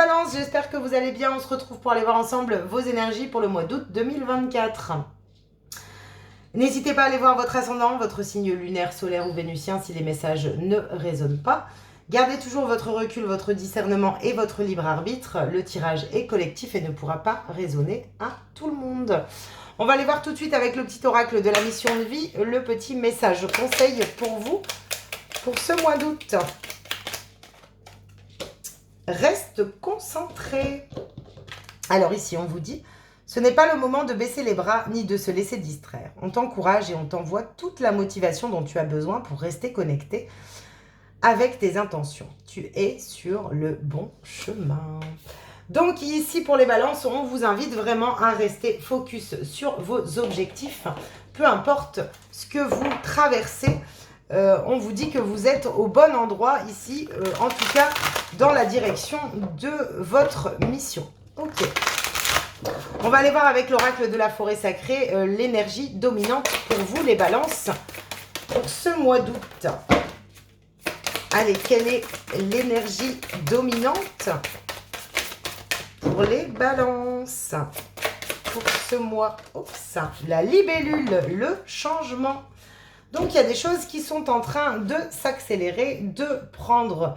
Balance, j'espère que vous allez bien. On se retrouve pour aller voir ensemble vos énergies pour le mois d'août 2024. N'hésitez pas à aller voir votre ascendant, votre signe lunaire, solaire ou vénusien si les messages ne résonnent pas. Gardez toujours votre recul, votre discernement et votre libre arbitre. Le tirage est collectif et ne pourra pas résonner à tout le monde. On va aller voir tout de suite avec le petit oracle de la mission de vie, le petit message conseil pour vous pour ce mois d'août. Reste concentré. Alors ici, on vous dit, ce n'est pas le moment de baisser les bras ni de se laisser distraire. On t'encourage et on t'envoie toute la motivation dont tu as besoin pour rester connecté avec tes intentions. Tu es sur le bon chemin. Donc ici, pour les balances, on vous invite vraiment à rester focus sur vos objectifs, peu importe ce que vous traversez. On vous dit que vous êtes au bon endroit ici, en tout cas dans la direction de votre mission. Ok. On va aller voir avec l'oracle de la forêt sacrée l'énergie dominante pour vous les balances pour ce mois d'août. Allez, quelle est l'énergie dominante pour les balances pour ce mois? Oups, la libellule, le changement. Donc, il y a des choses qui sont en train de s'accélérer, de prendre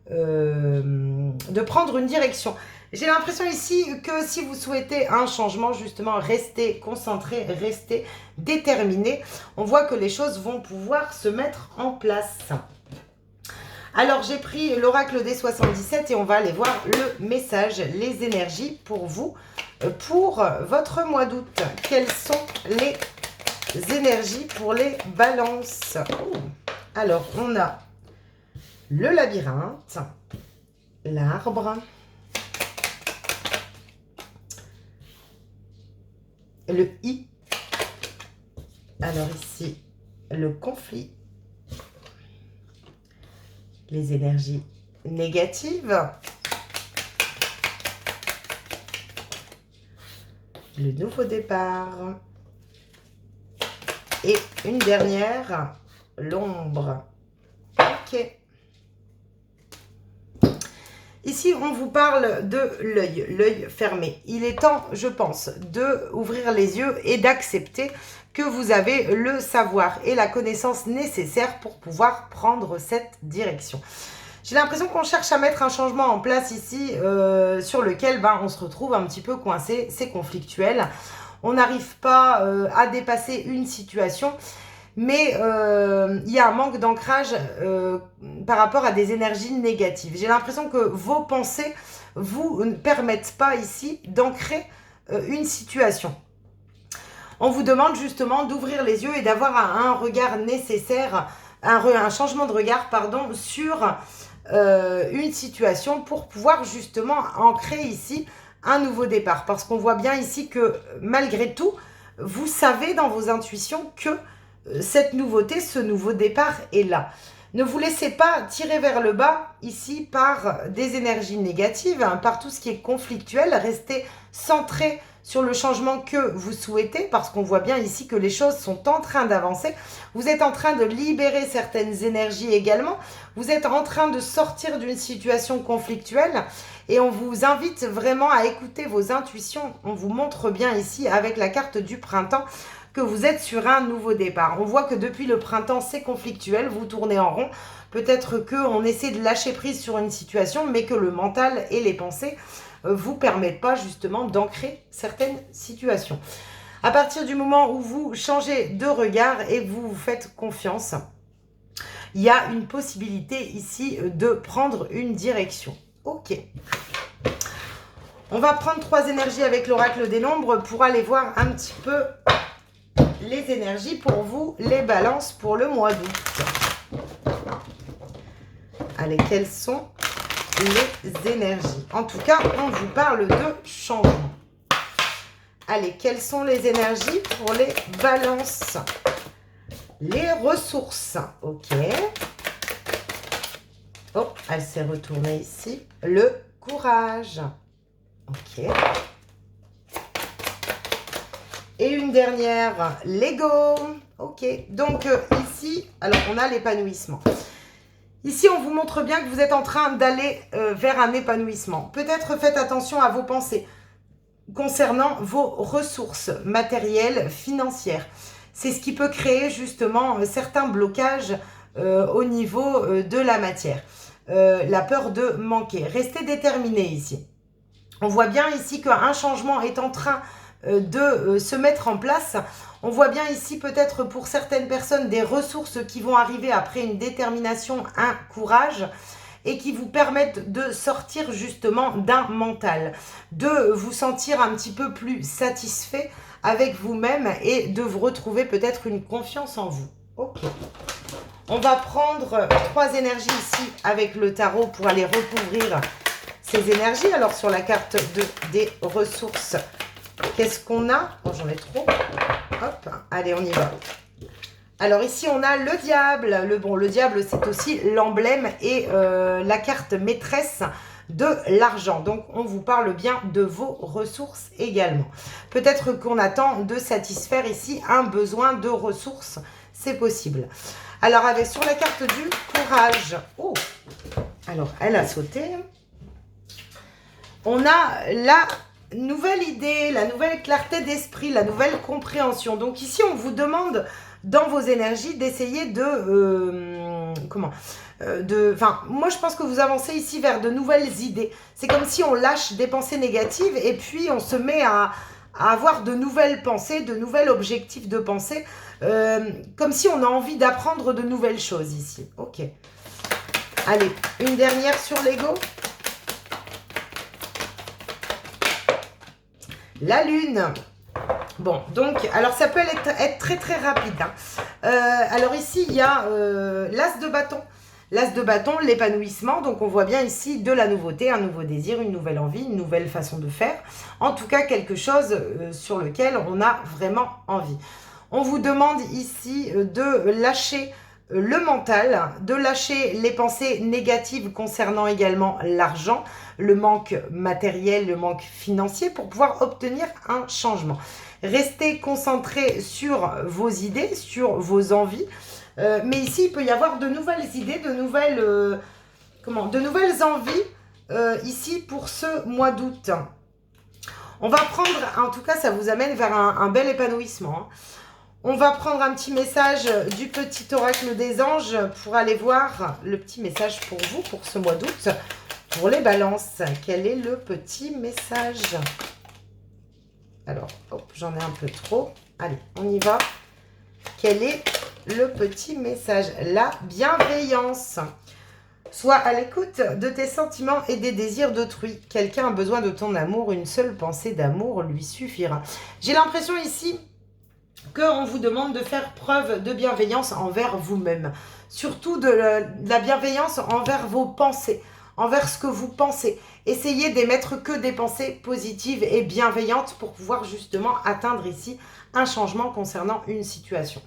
une direction. J'ai l'impression ici que si vous souhaitez un changement, justement, restez concentré, restez déterminé. On voit que les choses vont pouvoir se mettre en place. Alors, j'ai pris l'oracle des 77 et on va aller voir le message, les énergies pour vous, pour votre mois d'août. Quelles sont les énergies pour les balances? Alors, on a le labyrinthe, l'arbre, le i. Alors ici, le conflit, les énergies négatives, le nouveau départ. Et une dernière, l'ombre. Ok. Ici, on vous parle de l'œil fermé. Il est temps, je pense, d'ouvrir les yeux et d'accepter que vous avez le savoir et la connaissance nécessaires pour pouvoir prendre cette direction. J'ai l'impression qu'on cherche à mettre un changement en place ici sur lequel on se retrouve un petit peu coincé, c'est conflictuel. On n'arrive pas à dépasser une situation, mais il y a un manque d'ancrage par rapport à des énergies négatives. J'ai l'impression que vos pensées vous ne permettent pas ici d'ancrer une situation. On vous demande justement d'ouvrir les yeux et d'avoir un regard nécessaire, un changement de regard, pardon, sur une situation pour pouvoir justement ancrer ici un nouveau départ. Parce qu'on voit bien ici que malgré tout, vous savez dans vos intuitions que cette nouveauté, ce nouveau départ est là. Ne vous laissez pas tirer vers le bas ici par des énergies négatives, par tout ce qui est conflictuel. Restez centré sur le changement que vous souhaitez, parce qu'on voit bien ici que les choses sont en train d'avancer. Vous êtes en train de libérer certaines énergies également. Vous êtes en train de sortir d'une situation conflictuelle et on vous invite vraiment à écouter vos intuitions. On vous montre bien ici avec la carte du printemps que vous êtes sur un nouveau départ. On voit que depuis le printemps, c'est conflictuel, vous tournez en rond. Peut-être qu'on essaie de lâcher prise sur une situation, mais que le mental et les pensées vous permettent pas justement d'ancrer certaines situations. À partir du moment où vous changez de regard et vous vous faites confiance, il y a une possibilité ici de prendre une direction. Ok. On va prendre 3 énergies avec l'oracle des nombres pour aller voir un petit peu les énergies pour vous, les balances pour le mois d'août. Allez, quelles sont les énergies? En tout cas, on vous parle de changement. Allez, quelles sont les énergies pour les balances? Les ressources, ok. Oh, elle s'est retournée ici. Le courage, ok. Et une dernière, l'ego. Ok, donc ici, alors on a l'épanouissement. Ici, on vous montre bien que vous êtes en train d'aller vers un épanouissement. Peut-être faites attention à vos pensées concernant vos ressources matérielles, financières. C'est ce qui peut créer justement certains blocages au niveau de la matière. La peur de manquer. Restez déterminé ici. On voit bien ici qu'un changement est en train de se mettre en place. On voit bien ici peut-être pour certaines personnes des ressources qui vont arriver après une détermination, un courage et qui vous permettent de sortir justement d'un mental, de vous sentir un petit peu plus satisfait avec vous-même et de vous retrouver peut-être une confiance en vous. Ok. On va prendre 3 énergies ici avec le tarot pour aller recouvrir ces énergies. Alors sur la carte des ressources, qu'est-ce qu'on a? Oh, j'en ai trop. Hop, allez, on y va. Alors ici, on a le diable. Le diable, c'est aussi l'emblème et la carte maîtresse de l'argent. Donc, on vous parle bien de vos ressources également. Peut-être qu'on attend de satisfaire ici un besoin de ressources. C'est possible. Alors, sur la carte du courage. Oh, alors, elle a sauté. On a la nouvelle idée, la nouvelle clarté d'esprit, la nouvelle compréhension. Donc ici, on vous demande dans vos énergies d'essayer moi, je pense que vous avancez ici vers de nouvelles idées. C'est comme si on lâche des pensées négatives et puis on se met à avoir de nouvelles pensées, de nouveaux objectifs de pensée, comme si on a envie d'apprendre de nouvelles choses ici. Ok. Allez, une dernière sur l'ego. La lune. Bon, donc, alors ça peut être très très rapide. Hein. Alors ici, il y a l'as de bâton. L'as de bâton, l'épanouissement. Donc on voit bien ici de la nouveauté, un nouveau désir, une nouvelle envie, une nouvelle façon de faire. En tout cas, quelque chose sur lequel on a vraiment envie. On vous demande ici de lâcher le mental, de lâcher les pensées négatives concernant également l'argent, le manque matériel, le manque financier pour pouvoir obtenir un changement. Restez concentré sur vos idées, sur vos envies. Mais ici, il peut y avoir de nouvelles idées, de nouvelles envies ici pour ce mois d'août. On va prendre, en tout cas, ça vous amène vers un bel épanouissement. Hein. On va prendre un petit message du petit oracle des anges pour aller voir le petit message pour vous, pour ce mois d'août. Pour les balances, quel est le petit message? Alors, hop, j'en ai un peu trop. Allez, on y va. Quel est le petit message? La bienveillance. Sois à l'écoute de tes sentiments et des désirs d'autrui. Quelqu'un a besoin de ton amour. Une seule pensée d'amour lui suffira. J'ai l'impression ici qu'on vous demande de faire preuve de bienveillance envers vous-même. Surtout de la bienveillance envers vos pensées, envers ce que vous pensez. Essayez d'émettre que des pensées positives et bienveillantes pour pouvoir justement atteindre ici un changement concernant une situation.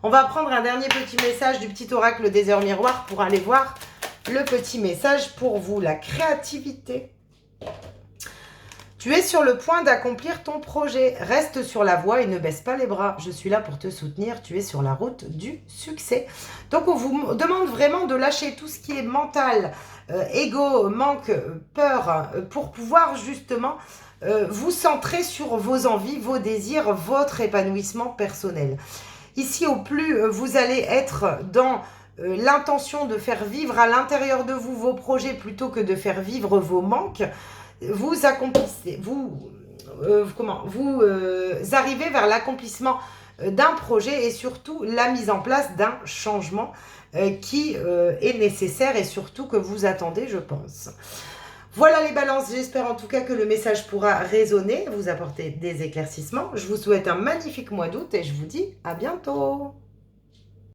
On va prendre un dernier petit message du petit oracle des heures miroirs pour aller voir le petit message pour vous. La créativité. Tu es sur le point d'accomplir ton projet. Reste sur la voie et ne baisse pas les bras. Je suis là pour te soutenir. Tu es sur la route du succès. Donc, on vous demande vraiment de lâcher tout ce qui est mental, ego, manque, peur, pour pouvoir justement vous centrer sur vos envies, vos désirs, votre épanouissement personnel. Ici, au plus vous allez être dans l'intention de faire vivre à l'intérieur de vous vos projets plutôt que de faire vivre vos manques, vous accomplissez, arrivez vers l'accomplissement d'un projet et surtout la mise en place d'un changement qui est nécessaire et surtout que vous attendez, je pense. Voilà les balances, j'espère en tout cas que le message pourra résonner, vous apporter des éclaircissements. Je vous souhaite un magnifique mois d'août et je vous dis à bientôt.